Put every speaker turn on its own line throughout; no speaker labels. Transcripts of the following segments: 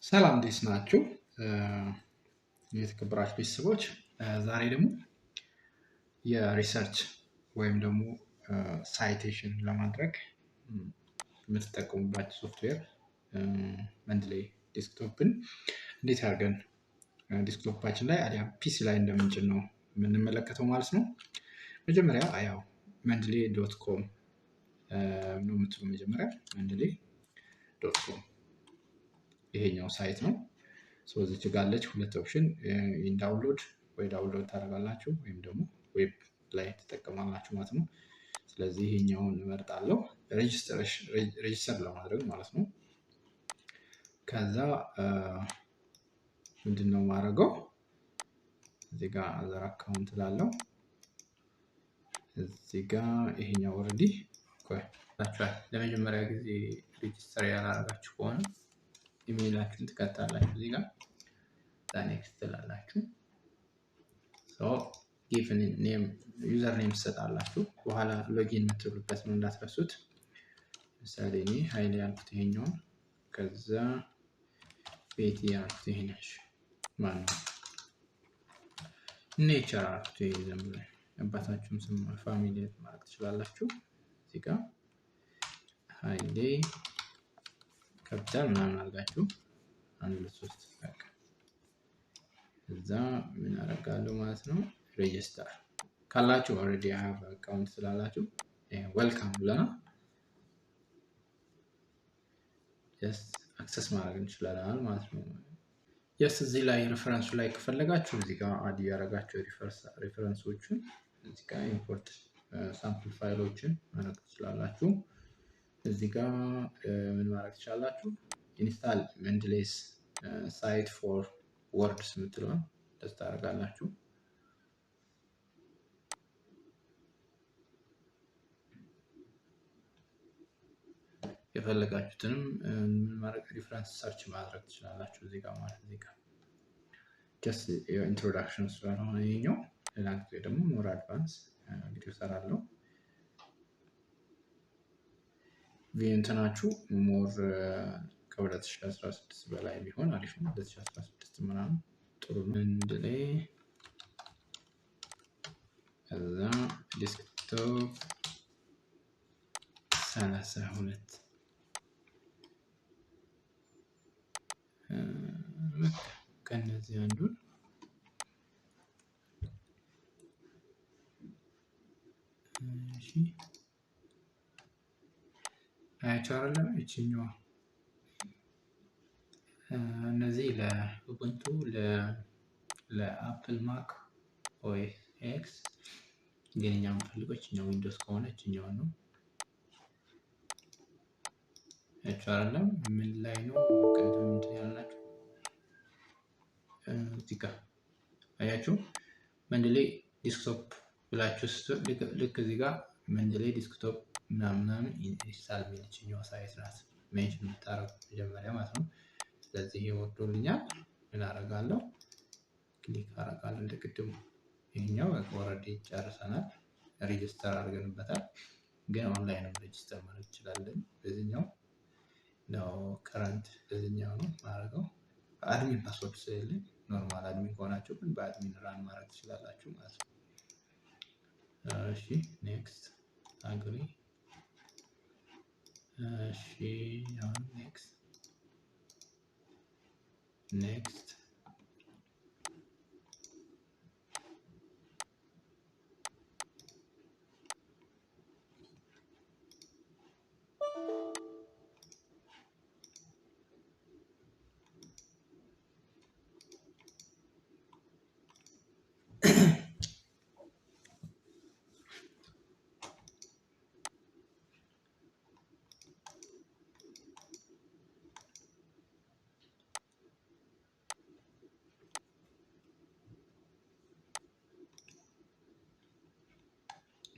ሰላም እንዴት ናችሁ? የተከበራችሁ ቤተሰቦች ዛሬ ደግሞ የሪሰርች ወይም ደግሞ ሳይቴሽን ለማድረግ የምትጠቀሙባቸው ሶፍትዌር መንድሌይ ዴስክቶፕን እንዴት አድርገን ዴስክቶፓችን ላይ አሊያም ፒሲ ላይ እንደምንጭን ነው የምንመለከተው ማለት ነው። መጀመሪያ ያው መንድሌይ ዶት ኮም ነው የምትሉ መጀመሪያ መንድሌይ ዶት ኮም ይሄኛው ሳይት ነው። እዚች ጋር አለች ሁለት ኦፕሽን ዳውንሎድ ወይ ዳውንሎድ ታደርጋላችሁ ወይም ደግሞ ዌብ ላይ ትጠቀማላችሁ ማለት ነው። ስለዚህ ይሄኛውን እመርጣለሁ ሬጂስተር ለማድረግ ማለት ነው። ከዛ ምንድነው ማድረገው እዚህ ጋር አዘር አካውንት ላለው እዚህ ጋር ይሄኛው ኦሬዲ ለመጀመሪያ ጊዜ ሬጂስተር ያላደረጋችሁ ከሆነ ኢሜይላችሁን ትከታላችሁ እዚህ ጋር ኔክስት ትላላችሁ። ጊቭን ኔም ዩዘር ኔም ትሰጣላችሁ። በኋላ ሎጊን የምትሉበት ነው እንዳትረሱት። ለምሳሌ እኔ ኃይሌ ያልኩት ይሄኛውን ከዛ ቤቲ ያልኩት ይሄኛሽ ማን ነው ኔቸር ያልኩት ይሄ ዝም ብሎ አባታችሁም ስም ፋሚሊ ማለት ትችላላችሁ። እዚህ ጋር ኃይሌ ካፒታል ምናምን አድርጋችሁ 1 2 3 በቃ እዛ ምን አደርጋለሁ ማለት ነው ሬጂስተር ካላችሁ ኦሬዲ ሃቭ አካውንት ስላላችሁ ዌልካም ብለናል ጀስት አክሰስ ማድረግ እንችላለን ማለት ነው። እዚህ ላይ ሪፈረንሱ ላይ ከፈለጋችሁ እዚህ ጋር አድ ያደረጋችሁ ሪፈረንሶችን እዚህ ጋር ኢምፖርት ሳምፕል ፋይሎችን ማድረግ ትችላላችሁ። እዚህ ጋር ምን ማድረግ ትችላላችሁ ኢንስታል መንድሌይስ ሳይት ፎር ወርድስ የምትለውን ደስ ታደርጋላችሁ። የፈለጋችሁትንም ማድረግ ሪፈረንስ ሰርች ማድረግ ትችላላችሁ እዚህ ጋር ማለት እዚህ ጋር ጀስት ኢንትሮዳክሽን ስለሆነ ይሄኛው ሌላ ጊዜ ደግሞ ሞር አድቫንስ ቪዲዮ ሰራለሁ። እንትናችሁ ሞር ከ2016 በላይ ቢሆን አሪፍ ነው። 2016 ምናምን ጥሩ ነው። መንድሌይ ከዛ ዴስክቶፕ 32 ከነዚህ አንዱን እሺ አይቻልም እቺኛዋ እነዚህ ለኡቡንቱ ለአፕል ማክ ኦኤስ ኤክስ ገኛ የምፈልገው እቺኛው ዊንዶውስ ከሆነ እቺኛው ነው። አይቻልም ምን ላይ ነው ቅድም እንትን ያላችሁ እዚህ ጋር አያችሁ መንድሌይ ዴስክቶፕ ብላችሁ ልክ እዚህ ጋር መንድሌይ ዴስክቶፕ ምናምን ኢንስታል የሚልችኛው ሳይት ናት ሜንሽን የምታረጉ መጀመሪያ ማለት ነው። ስለዚህ ይወርዶልኛል ምን አደርጋለሁ ክሊክ አደርጋለሁ እንደቅድሙ ይሄኛው ኦሬዲ ጨርሰናል ሬጂስተር አድርገንበታል። ግን ኦንላይን ሬጂስተር ማድረግ እንችላለን በዚህኛው ነው ከረንት በዚህኛው ነው ማድረገው አድሚን ፓስወርድ ስለሌለኝ ኖርማል አድሚን ከሆናችሁ ግን በአድሚን ራን ማድረግ ትችላላችሁ ማለት ነው። እሺ ኔክስት አግሪ እሺ አሁን ኔክስት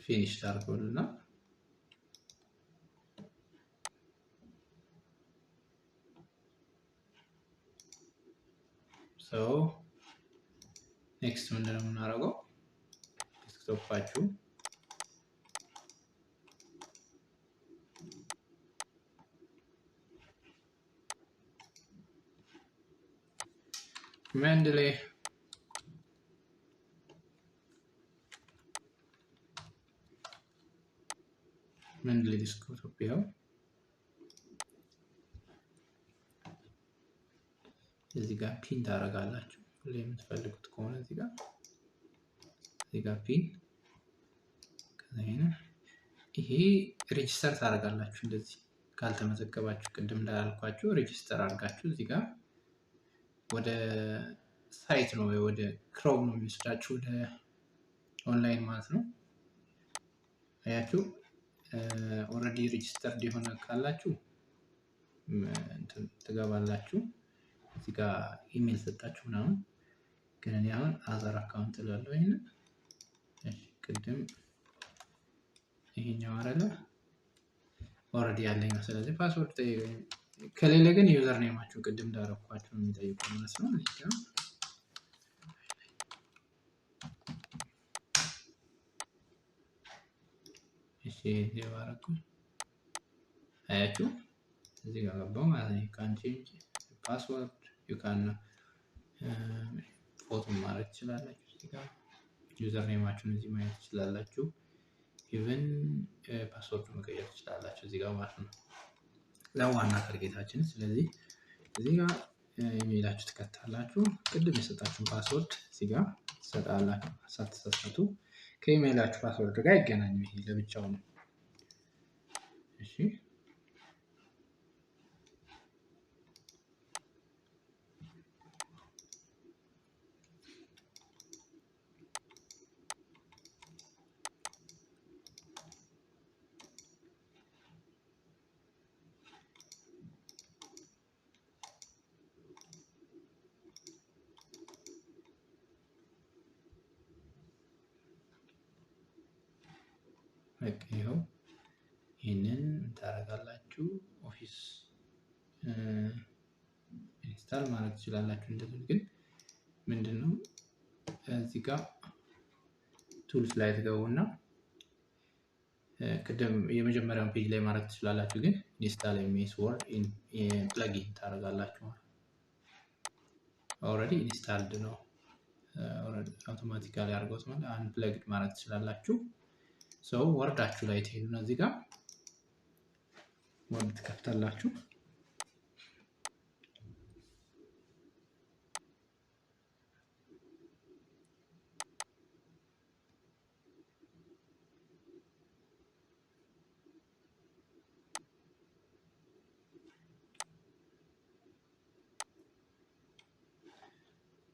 ፊኒሽ ታርጎልና ኔክስት ምንድነው የምናደርገው ዴስክቶፓችሁ መንድሌይ ዲስክቶፕ ይኸው እዚህ ጋር ፒን ታደርጋላችሁ ሁሌ የምትፈልጉት ከሆነ እዚህ ጋር ፒን ይሄ ሬጂስተር ታደርጋላችሁ። እንደዚህ ካልተመዘገባችሁ ቅድም እንዳልኳችሁ ሬጂስተር አድርጋችሁ እዚህ ጋር ወደ ሳይት ነው ወደ ክሮም ነው የሚወስዳችሁ ወደ ኦንላይን ማለት ነው። አያችሁ ኦልሬዲ ሬጂስተርድ የሆነ ካላችሁ ትገባላችሁ። እዚህ ጋር ኢሜል ሰጣችሁ ምናምን ግን እኔ አሁን አዘር አካውንት ላለው ይሄንን ቅድም ይሄኛው አይደለ ኦልሬዲ ያለኝ ነው። ስለዚህ ፓስወርድ ከሌለ ግን ዩዘር ኔማችሁ ቅድም እንዳረኳችሁ ነው የሚጠይቁ ማለት ነው። እሺ የባረኩ አያችሁ እዚህ ጋር ገባው ማለት ነው። ካን ቼንጅ ፓስወርድ ዩ ካን ፎቶ ማድረግ ትችላላችሁ። እዚህ ጋር ዩዘር ኔማችሁን እዚህ ማየት ትችላላችሁ። ኢቨን ፓስወርድ መቀየር ትችላላችሁ እዚህ ጋር ማለት ነው። ለዋና ታርጌታችን ስለዚህ እዚህ ጋር ኢሜይላችሁ ትከታላችሁ። ቅድም የሰጣችሁን ፓስወርድ እዚህ ጋር ትሰጣላችሁ። ሳትሳሳቱ ከኢሜይላችሁ ፓስወርድ ጋር አይገናኝም። ይሄ ለብቻው ነው። እሺ ይኸው ይህንን ታደርጋላችሁ። ኦፊስ ኢንስታል ማድረግ ትችላላችሁ። እንደዚህ ግን ምንድነው እዚህ ጋር ቱልስ ላይ ትገቡና ቅድም የመጀመሪያውን ፔጅ ላይ ማድረግ ትችላላችሁ። ግን ኢንስታል ኤምኤስ ወርድ ፕለጊን ታደርጋላችሁ። ኦልሬዲ ኢንስታልድ ነው። ኦልሬዲ አውቶማቲካሊ አድርጎት ማለት አንፕለግድ ማድረግ ትችላላችሁ። ሰው ወርዳችሁ ላይ ትሄዱና እዚህ ጋር ወርድ ትከፍታላችሁ።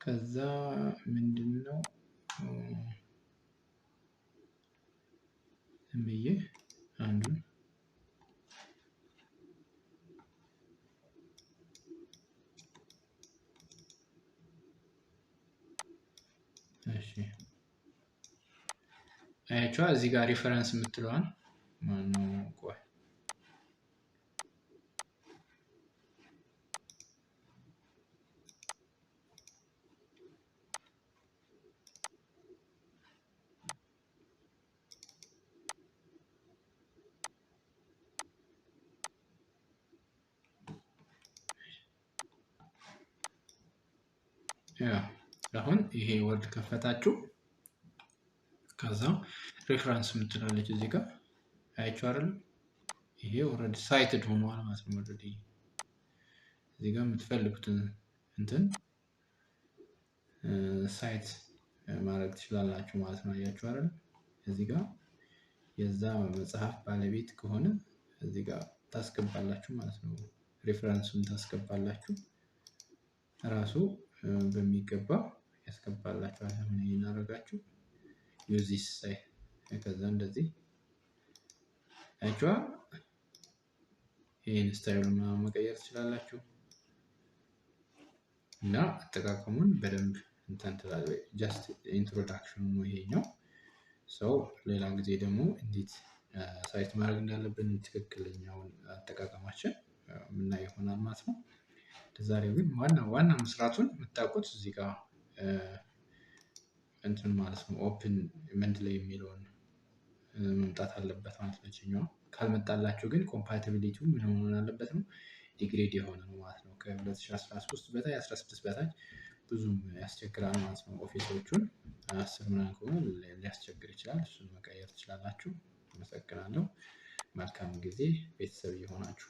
ከዛ ምንድነው ብዬ አንዱን እሺ አያችኋ እዚህ ጋር ሪፈረንስ የምትለዋን ማነው ቆይ አሁን ይሄ ወርድ ከፈታችሁ ከዛ ሬፈረንስ የምትላለች እዚህ ጋር አያችሁ አይደል? ይሄ ኦልሬዲ ሳይትድ ሆኗል ማለት ነው። ኦልሬዲ እዚህ ጋር የምትፈልጉትን እንትን ሳይት ማድረግ ትችላላችሁ ማለት ነው። አያችሁ አይደል? እዚህ ጋር የዛ መጽሐፍ ባለቤት ከሆነ እዚህ ጋር ታስገባላችሁ ማለት ነው። ሬፈረንሱን ታስገባላችሁ ራሱ በሚገባ ያስገባላችኋል። አሁን ይሄን አደረጋችሁ ዩዝ ዚስ ሳይ ከዛ እንደዚህ አይቷ ይሄን ስታይሉን መቀየር ትችላላችሁ እና አጠቃቀሙን በደንብ እንትን ትላለህ። ጀስት ኢንትሮዳክሽኑ ነው ይሄኛው። ሰው ሌላ ጊዜ ደግሞ እንዴት ሳይት ማድረግ እንዳለብን ትክክለኛውን አጠቃቀማችን ምናይ ይሆናል ማለት ነው። ለዛሬው ግን ዋና መስራቱን የምታውቁት እዚህ ጋር እንትን ማለት ነው። ኦፕን መንድሌይ የሚለውን መምጣት አለበት ማለት ነው። እኛው ካልመጣላችሁ ግን ኮምፓቲቢሊቲው ምን መሆን አለበት ነው ዲግሬድ የሆነ ነው ማለት ነው። ከ2013 በታች 16 በታች ብዙም ያስቸግራል ማለት ነው። ኦፊሶቹን 10 ምናምን ከሆነ ሊያስቸግር ይችላል። እሱን መቀየር ትችላላችሁ። አመሰግናለሁ። መልካም ጊዜ ቤተሰብ እየሆናችሁ